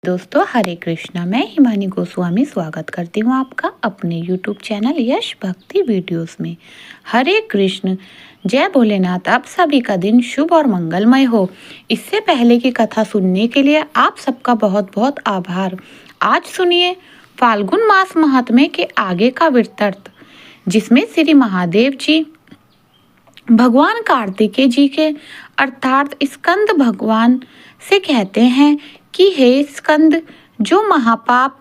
दोस्तों हरे कृष्णा। मैं हिमानी गोस्वामी स्वागत करती हूँ आपका अपने YouTube चैनल यश भक्ति वीडियोस में। हरे कृष्ण, जय भोलेनाथ। आप सभी का दिन शुभ और मंगलमय हो। इससे पहले की कथा सुनने के लिए आप सबका बहुत बहुत आभार। आज सुनिए फाल्गुन मास महात्म्य के आगे का वृत्तांत, जिसमें श्री महादेव जी भगवान कार्तिकेय जी के अर्थात स्कंद भगवान से कहते हैं कि हे स्कंद, जो महापाप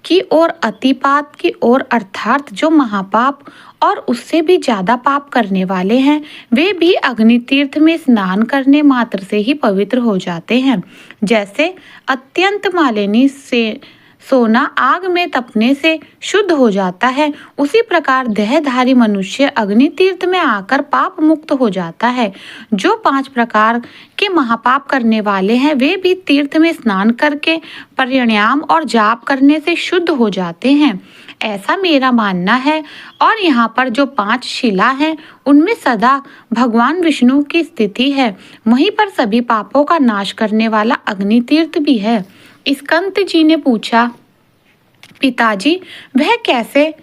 की ओर अतिपात की ओर अर्थात जो महापाप और उससे भी ज्यादा पाप करने वाले हैं, वे भी अग्नि तीर्थ में स्नान करने मात्र से ही पवित्र हो जाते हैं। जैसे अत्यंत मालिनी से सोना आग में तपने से शुद्ध हो जाता है, उसी प्रकार देहधारी मनुष्य अग्नि तीर्थ में आकर पाप मुक्त हो जाता है। जो 5 प्रकार के महापाप करने वाले हैं, वे भी तीर्थ में स्नान करके प्राणायाम और जाप करने से शुद्ध हो जाते हैं, ऐसा मेरा मानना है। और यहाँ पर जो 5 शिला हैं, उनमें सदा भगवान विष्णु की स्थिति है। वहीं पर सभी पापों का नाश करने वाला अग्नि तीर्थ भी है। स्कंद जी ने पूछा, पिताजी, वह कैसे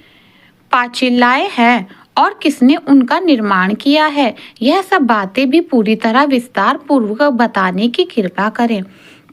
पाचिलाए हैं और किसने उनका निर्माण किया है? यह सब बातें भी पूरी तरह विस्तार पूर्वक बताने की कृपा करें।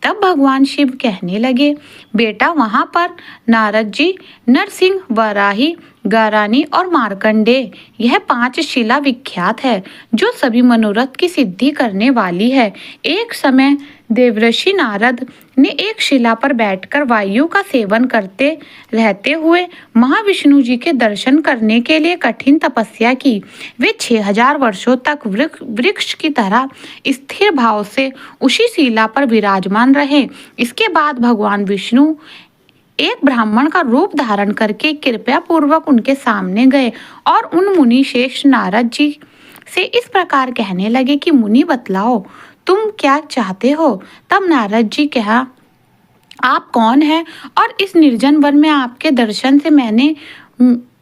तब भगवान शिव कहने लगे, बेटा, वहां पर नारद जी, नरसिंह, वराही, गारानी और मार्कंडेय, यह 5 शिला विख्यात है, जो सभी मनोरथ की सिद्धि करने वाली है। एक समय देवर्षि नारद ने एक शिला पर बैठकर वायु का सेवन करते रहते हुए महाविष्णु जी के दर्शन करने के लिए कठिन तपस्या की। वे 6000 वर्षों तक वृक्ष की तरह स्थिर भाव से उसी शिला पर विराजमान रहे। इसके बाद भगवान विष्णु एक ब्राह्मण का रूप धारण करके कृपया पूर्वक उनके सामने गए और उन मुनि श्रेष्ठ नारद जी से इस प्रकार कहने लगे कि मुनि, बतलाओ तुम क्या चाहते हो? तब नारद जी कहा, आप कौन हैं और इस निर्जन वन में आपके दर्शन से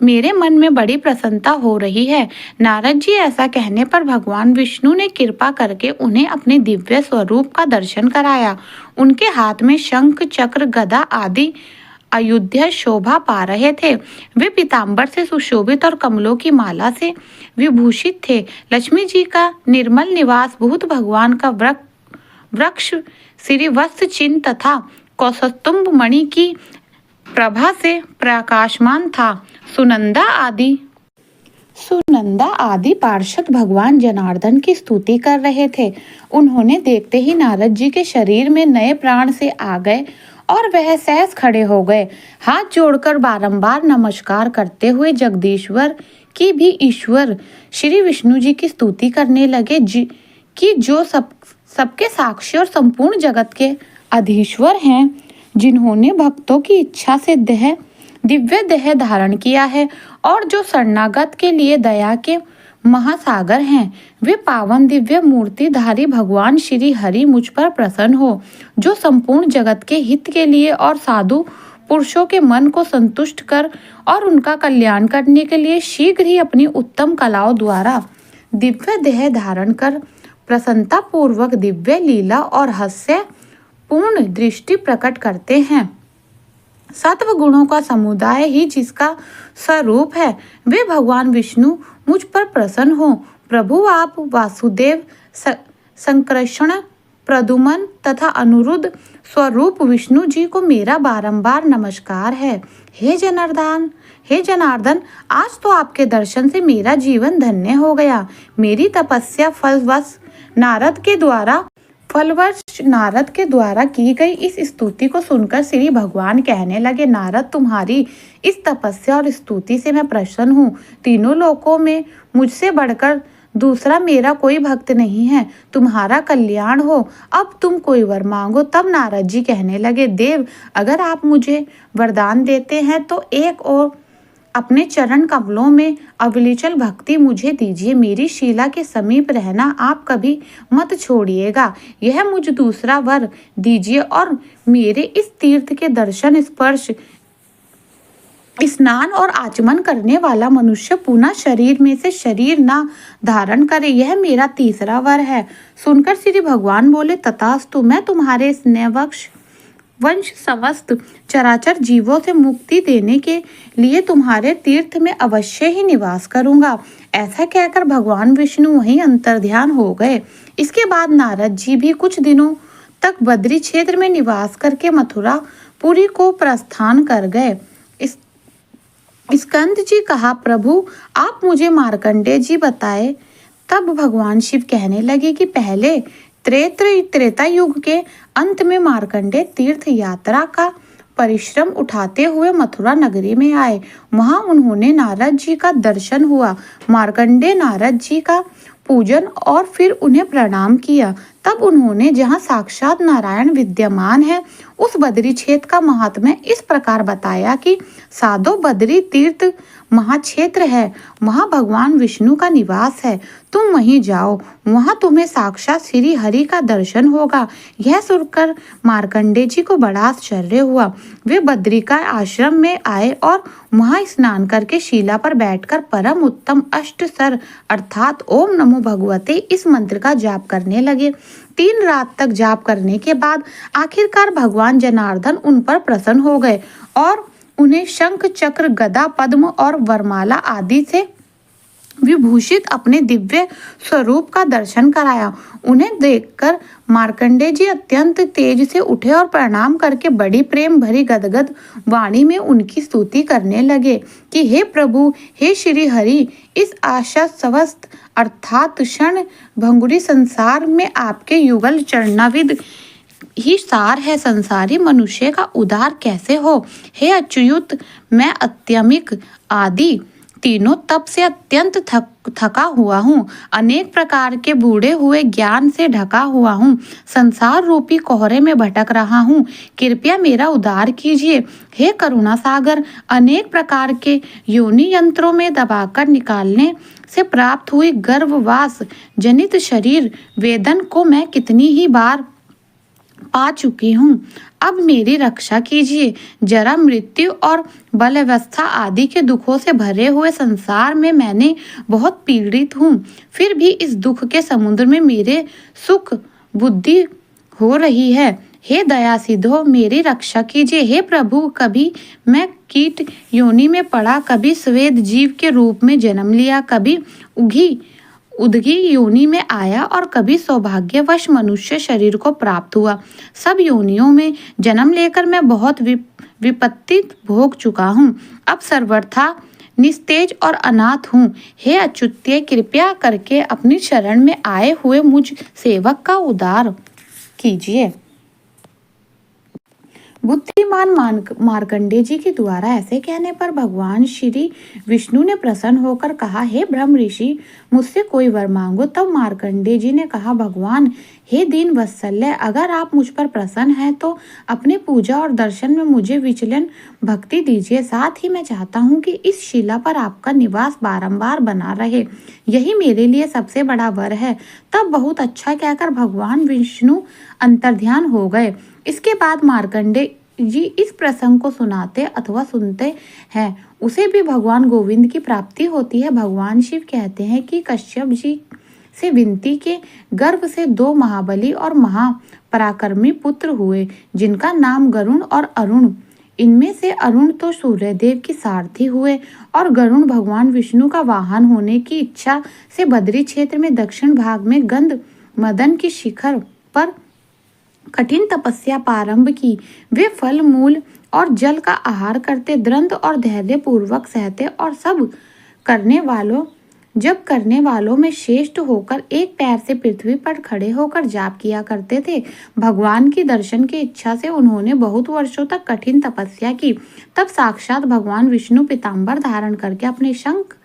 मेरे मन में बड़ी प्रसन्नता हो रही है। नारद जी ऐसा कहने पर भगवान विष्णु ने कृपा करके उन्हें अपने दिव्य स्वरूप का दर्शन कराया। उनके हाथ में शंख, चक्र, गदा आदि अयुध्य शोभा पा रहे थे। वे पीतांबर से सुशोभित और कमलों की माला से विभूषित थे। लक्ष्मी जी का निर्मल निवास, भूत भगवान का वृक्ष श्री वत्स चिन्ह तथा कौस्तुभ मणि की प्रभा से प्रकाशमान था। सुनंदा आदि पार्षद भगवान जनार्दन की स्तुति कर रहे थे। उन्होंने देखते ही नारद जी के शरीर में नए प्राण से आ गए और वह सहज खड़े हो गए। हाथ जोड़कर बारंबार नमस्कार करते हुए जगदीश्वर की भी ईश्वर श्री विष्णु जी की स्तुति करने लगे कि जो सबके साक्षी और संपूर्ण जगत के अधीश्वर हैं, जिन्होंने भक्तों की इच्छा से दिव्य देह धारण किया है और जो शरणागत के लिए दया के महासागर हैं, वे पावन दिव्य मूर्तिधारी भगवान श्री हरि मुझ पर प्रसन्न हो, जो संपूर्ण जगत के हित के लिए और साधु पुरुषों के मन को संतुष्ट कर और उनका कल्याण करने के लिए शीघ्र ही अपनी उत्तम कलाओं द्वारा दिव्य देह धारण कर प्रसन्नता पूर्वक दिव्य लीला और हास्य पूर्ण दृष्टि प्रकट करते हैं। सत्व गुणों का समुदाय ही जिसका स्वरूप है, वे भगवान विष्णु मुझ पर प्रसन्न हो। प्रभु, आप वासुदेव, संकृष्ण, प्रद्युम्न तथा अनिरुद्ध स्वरूप विष्णु जी को मेरा बारंबार नमस्कार है। हे जनार्दन, आज तो आपके दर्शन से मेरा जीवन धन्य हो गया। मेरी तपस्या फलवश नारद के द्वारा की गई इस स्तुति को सुनकर श्री भगवान कहने लगे, नारद, तुम्हारी इस तपस्या और स्तुति से मैं प्रसन्न हूँ। तीनों लोकों में मुझसे बढ़कर दूसरा मेरा कोई भक्त नहीं है। तुम्हारा कल्याण हो। अब तुम कोई वर मांगो। तब नारद जी कहने लगे, देव, अगर आप मुझे वरदान देते हैं तो एक और अपने चरण कमलों में अविचल भक्ति मुझे दीजिए। मेरी शिला के समीप रहना आप कभी मत छोड़िएगा। यह मुझ दूसरा वर दीजिए और मेरे इस तीर्थ के दर्शन, स्पर्श, स्नान और आचमन करने वाला मनुष्य पुनः शरीर में से शरीर ना धारण करे। यह मेरा तीसरा वर है। सुनकर श्री भगवान बोले, तथास्तु, मैं तुम्हारे स्नेहवश वंश समस्त चराचर जीवों से मुक्ति देने के लिए तुम्हारे तीर्थ में अवश्य ही निवास करूंगा। ऐसा कहकर भगवान विष्णु वहीं अंतर्ध्यान हो गए। इसके बाद नारद जी भी कुछ दिनों तक बद्री क्षेत्र में निवास करके मथुरा पुरी को प्रस्थान कर गए। स्कंद जी कहा, प्रभु आप मुझे मार्कंडेय जी बताए। तब भगवान शिव कहने लगे कि पहले त्रेता युग के अंत में मार्कंडेय तीर्थ यात्रा का परिश्रम उठाते हुए मथुरा नगरी में आए। वहां उन्होंने नारद जी का दर्शन हुआ। मार्कंडेय नारद जी का पूजन और फिर उन्हें प्रणाम किया। तब उन्होंने जहाँ साक्षात नारायण विद्यमान है उस बद्री क्षेत्र का महात्म्य इस प्रकार बताया कि साधो बद्री तीर्थ महाक्षेत्र है, वहाँ भगवान विष्णु का निवास है। तुम वहीं जाओ, वहाँ तुम्हें साक्षात श्री हरि का दर्शन होगा। यह सुनकर मार्कंडेय जी को बड़ा आश्चर्य हुआ। वे बद्री का आश्रम में आए और वहाँ स्नान करके शिला पर बैठकर परम उत्तम अष्टसर अर्थात ओम नमो भगवते इस मंत्र का जाप करने लगे। 3 रात तक जाप करने के बाद आखिरकार भगवान जनार्दन उन पर प्रसन्न हो गए और उन्हें शंख चक्र गदा पद्म और वरमाला आदि से विभूषित अपने दिव्य स्वरूप का दर्शन कराया। उन्हें देखकर मार्कंडेय जी अत्यंत तेज से उठे और प्रणाम करके बड़ी प्रेम भरी गदगद वाणी में उनकी स्तुति करने लगे कि हे प्रभु, हे श्री हरि, इस आशा सवस्त अर्थात क्षण भंगुरी संसार में आपके युगल चरणाविद ही सार है। संसारी मनुष्य का उद्धार कैसे हो। हे अच्युत, मैं अत्यमिक आदि तीनों तप से अत्यंत थका हुआ हूँ। अनेक प्रकार के बूढ़े हुए ज्ञान से ढका हुआ हूँ। संसार रूपी कोहरे में भटक रहा हूँ। कृपया मेरा उद्धार कीजिए। हे करुणा सागर, अनेक प्रकार के योनि यंत्रों में दबाकर निकालने से प्राप्त हुई गर्भवास जनित शरीर वेदन को मैं कितनी ही बार पा चुकी हूँ। अब मेरी रक्षा कीजिए। जरा मृत्यु और बलावस्था आदि के दुखों से भरे हुए संसार में मैंने बहुत पीड़ित हूँ। फिर भी इस दुख के समुद्र में मेरे सुख बुद्धि हो रही है। हे दया सिद्धो, मेरी रक्षा कीजिए। हे प्रभु, कभी मैं कीट योनि में पड़ा, कभी स्वेद जीव के रूप में जन्म लिया, कभी उदगी योनि में आया और कभी सौभाग्यवश मनुष्य शरीर को प्राप्त हुआ। सब योनियों में जन्म लेकर मैं बहुत विपत्ति भोग चुका हूँ। अब सर्वथा निस्तेज और अनाथ हूँ। हे अच्युत्य, कृपया करके अपनी शरण में आए हुए मुझ सेवक का उद्धार कीजिए। बुद्धिमान मार्कंडेय जी के द्वारा ऐसे कहने पर भगवान श्री विष्णु ने प्रसन्न होकर कहा, हे ब्रह्म ऋषि, मुझसे कोई वर मांगो। तब मार्कंडेय जी ने कहा, भगवान, हे दीन वत्सल्य, अगर आप मुझ पर प्रसन्न हैं तो अपने पूजा और दर्शन में मुझे विचलन भक्ति दीजिए। साथ ही मैं चाहता हूँ कि इस शिला पर आपका निवास बारंबार बना रहे। यही मेरे लिए सबसे बड़ा वर है। तब बहुत अच्छा कहकर भगवान विष्णु अंतर्ध्यान हो गए। इसके बाद मार्कंडेय जी इस प्रसंग को सुनाते अथवा सुनते हैं, उसे भी भगवान गोविंद की प्राप्ति होती है। भगवान शिव कहते हैं कि कश्यप जी से विनती के गर्भ से 2 महाबली और महापराक्रमी पुत्र हुए, जिनका नाम गरुण और अरुण। इनमें से अरुण तो सूर्यदेव की सारथी हुए और गरुण भगवान विष्णु का वाहन होने की इच्छा से बद्री क्षेत्र में दक्षिण भाग में गंध मदन की शिखर पर कठिन तपस्या प्रारंभ की। वे फल मूल और जल का आहार करते, द्वंद्व और धैर्य पूर्वक सहते और सब करने वालों में श्रेष्ठ होकर एक पैर से पृथ्वी पर खड़े होकर जाप किया करते थे। भगवान की दर्शन की इच्छा से उन्होंने बहुत वर्षों तक कठिन तपस्या की। तब साक्षात भगवान विष्णु पीताम्बर धारण करके अपने शंख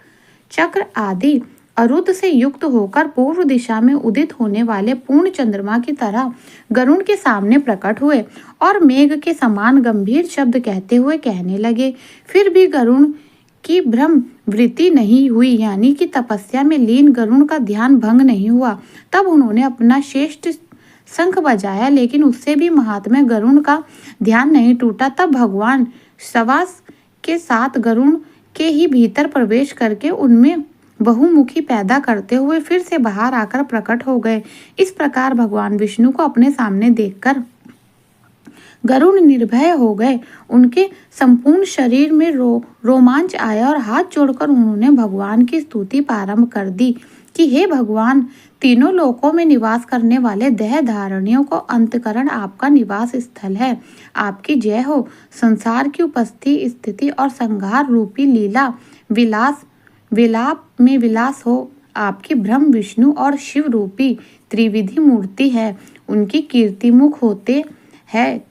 चक्र आदि अरुद से युक्त होकर पूर्व दिशा में उदित होने वाले पूर्ण चंद्रमा की तरह गरुण के सामने प्रकट हुए और मेघ के समान गंभीर शब्द कहते हुए कहने लगे। फिर भी गरुण की भ्रम वृत्ति नहीं हुई, यानी कि तपस्या में लीन गरुण का ध्यान भंग नहीं हुआ। तब उन्होंने अपना श्रेष्ठ शंख बजाया, लेकिन उससे भी महात्मा गरुण का ध्यान नहीं टूटा। तब भगवान सवास के साथ गरुण के ही भीतर प्रवेश करके उनमें बहुमुखी पैदा करते हुए फिर से बाहर आकर प्रकट हो गए। इस प्रकार भगवान विष्णु को अपने सामने देखकर गरुड़ निर्भय हो गए। उनके संपूर्ण शरीर में रोमांच आया और हाथ जोड़कर उन्होंने भगवान की स्तुति प्रारंभ कर दी कि हे भगवान, तीनों लोकों में निवास करने वाले देह धारणियों को अंतकरण आपका निवास स्थल है। आपकी जय हो। संसार की उपस्थिति, स्थिति और संहार रूपी लीला विलाप में विलास हो। आपकी ब्रह्म, विष्णु और शिव रूपी त्रिविधि मूर्ति है। उनकी कीर्ति मुख होते हैं,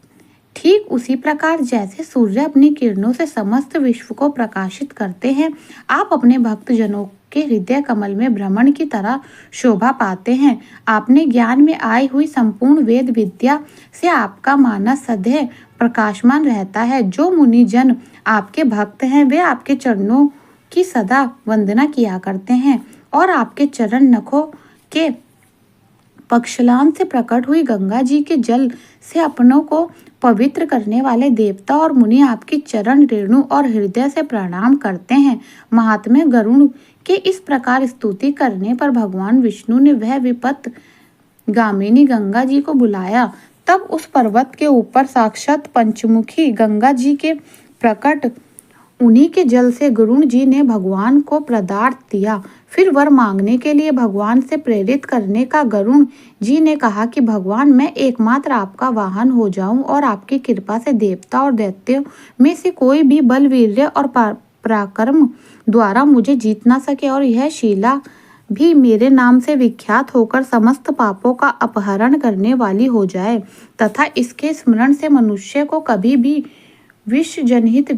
ठीक उसी प्रकार जैसे सूर्य अपनी किरणों से समस्त विश्व को प्रकाशित करते हैं। आप अपने भक्तजनों के हृदय कमल में भ्रमण की तरह शोभा पाते हैं। आपने ज्ञान में आई हुई संपूर्ण वेद विद्या से आपका मानस सदैव प्रकाशमान रहता है। जो मुनि जन आपके भक्त हैं वे आपके चरणों की सदा वंदना किया करते हैं और आपके चरण नखों के पक्षलान से प्रकट हुई गंगा जी के जल से अपनों को पवित्र करने वाले देवता और मुनि आपकी चरण रेणु और हृदय से प्रणाम करते हैं। महात्म्य गरुड़ के इस प्रकार स्तुति करने पर भगवान विष्णु ने वह विपत गामिनी गंगा जी को बुलाया। तब उस पर्वत के ऊपर साक्षात पंचमुखी गंगा जी के प्रकट उन्हीं के जल से गरुड़ जी ने भगवान को पदार्थ दिया। फिर वर मांगने के लिए भगवान से प्रेरित करने का गरुड़ जी ने कहा कि भगवान, मैं एकमात्र आपका वाहन हो जाऊं और आपकी कृपा से देवता और दैत्यों में से कोई भी बल, वीर्य और पराक्रम द्वारा मुझे जीत ना सके और यह शिला भी मेरे नाम से विख्यात होकर समस्त पापों का अपहरण करने वाली हो जाए तथा इसके स्मरण से मनुष्य को कभी भी विष जनहित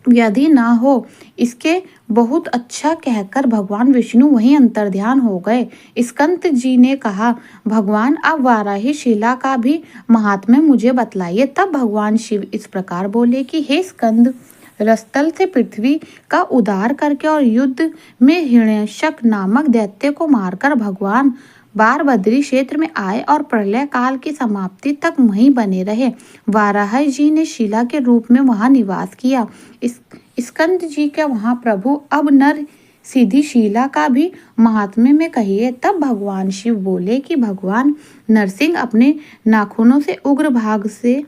व्याधि ना हो। इसके बहुत अच्छा कहकर भगवान विष्णु वहीं अंतर्ध्यान हो गए। स्कंद जी ने कहा, भगवान, अब वाराही शिला का भी महात्म्य मुझे बतलाइए। तब भगवान शिव इस प्रकार बोले कि हे स्कंद, रसतल से पृथ्वी का उद्धार करके और युद्ध में हिरण्यशक नामक दैत्य को मारकर भगवान बारबद्री क्षेत्र में आए और प्रलय काल की समाप्ति तक वहीं बने रहे। वाराह जी ने शिला के रूप में वहां निवास किया। स्कंद जी के वहां प्रभु, अब नर सीधी शिला का भी महात्म्य में कहिए। तब भगवान शिव बोले कि भगवान नरसिंह अपने नाखूनों से उग्र भाग से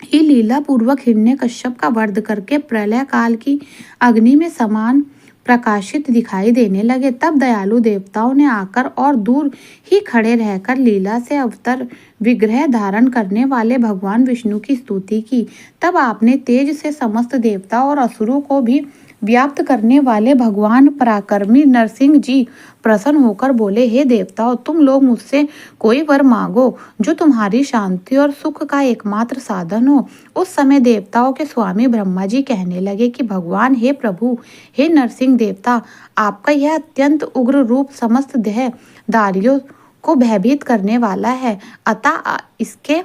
ही लीला पूर्वक हिरण्यकश्यप का वध करके प्रलय काल की अग्नि में समान प्रकाशित दिखाई देने लगे। तब दयालु देवताओं ने आकर और दूर ही खड़े रहकर लीला से अवतर विग्रह धारण करने वाले भगवान विष्णु की स्तुति की। तब आपने तेज से समस्त देवताओं और असुरों को भी व्याप्त करने वाले भगवान पराक्रमी नरसिंह जी प्रसन्न होकर बोले, हे देवताओं, तुम लोग मुझसे कोई वर मांगो जो तुम्हारी शांति और सुख का एकमात्र साधन हो। उस समय देवताओं के स्वामी ब्रह्मा जी कहने लगे कि भगवान, हे प्रभु, हे नरसिंह देवता, आपका यह अत्यंत उग्र रूप समस्त देहधारियों को भयभीत करने वाला है, अतः इसके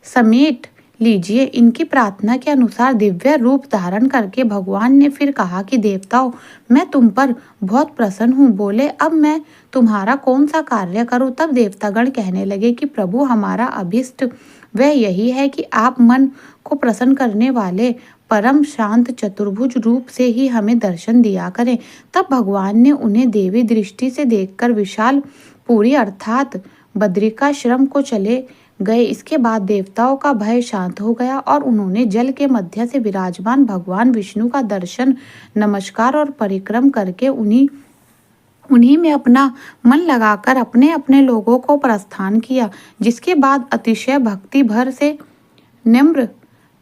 समेट लीजिए। इनकी प्रार्थना के अनुसार दिव्य रूप धारण करके भगवान ने फिर कहा कि देवताओं, मैं तुम पर बहुत प्रसन्न हूँ। बोले, अब मैं तुम्हारा कौन सा कार्य करूँ? तब देवतागण कहने लगे कि प्रभु, हमारा अभिष्ट वह यही है कि आप मन को प्रसन्न करने वाले परम शांत चतुर्भुज रूप से ही हमें दर्शन दिया करें। तब भगवान ने उन्हें देवी दृष्टि से देखकर विशाल पूरी अर्थात बद्रिकाश्रम को चले गए। इसके बाद देवताओं का भय शांत हो गया और उन्होंने जल के मध्य से विराजमान भगवान विष्णु का दर्शन, नमस्कार और परिक्रम करके उन्हीं में अपना मन लगाकर अपने अपने लोगों को प्रस्थान किया। जिसके बाद अतिशय भक्ति भर से निम्र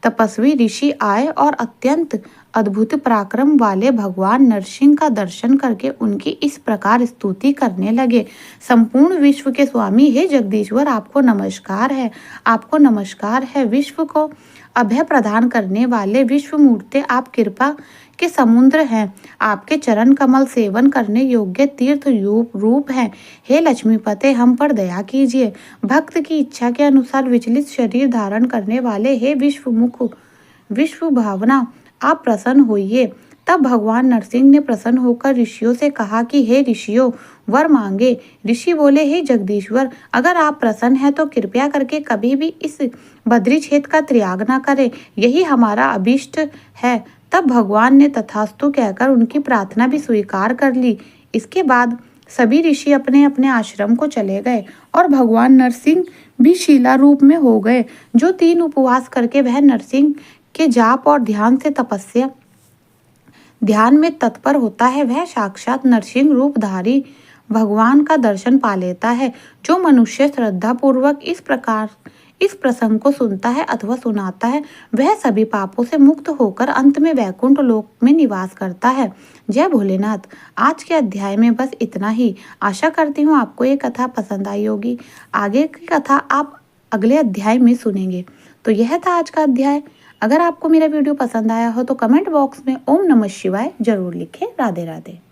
तपस्वी ऋषि आए और अत्यंत अद्भुत पराक्रम वाले भगवान नरसिंह का दर्शन करके उनकी इस प्रकार स्तुति करने लगे। संपूर्ण विश्व के स्वामी, हे जगदीश्वर, आपको नमस्कार है, आपको नमस्कार है। विश्व को अभय प्रदान करने वाले विश्व मूर्ति, आप कृपा के समुद्र हैं। आपके चरण कमल सेवन करने योग्य तीर्थ रूप हैं। हे लक्ष्मीपते, हम पर दया कीजिए। भक्त की इच्छा के अनुसार विचलित शरीर धारण करने वाले, हे विश्वमुख, विश्व भावना, आप प्रसन्न होइए। तब भगवान नरसिंह ने प्रसन्न होकर ऋषियों से कहा कि हे ऋषियों, वर मांगे। ऋषि बोले, हे जगदीश्वर, अगर आप प्रसन्न हैं तो कृपया करके कभी भी इस बद्री क्षेत्र का त्याग न करें, यही हमारा अभीष्ट है। तब भगवान ने तथास्तु कहकर उनकी प्रार्थना भी स्वीकार कर ली। इसके बाद सभी ऋषि अपने अपने आश्रम को चले गए और भगवान नरसिंह भी शिला रूप में हो गए। जो 3 उपवास करके वह नरसिंह के जाप और ध्यान में तत्पर होता है, वह साक्षात नरसिंह रूपधारी भगवान का दर्शन पा लेता है। जो मनुष्य श्रद्धा पूर्वक इस प्रसंग को सुनता है अथवा सुनाता है, वह सभी पापों से मुक्त होकर अंत में वैकुंठ लोक में निवास करता है। जय भोलेनाथ। आज के अध्याय में बस इतना ही। आशा करती हूँ आपको ये कथा पसंद आई होगी। आगे की कथा आप अगले अध्याय में सुनेंगे। तो यह था आज का अध्याय। अगर आपको मेरा वीडियो पसंद आया हो तो कमेंट बॉक्स में ओम नमः शिवाय जरूर लिखें। राधे राधे।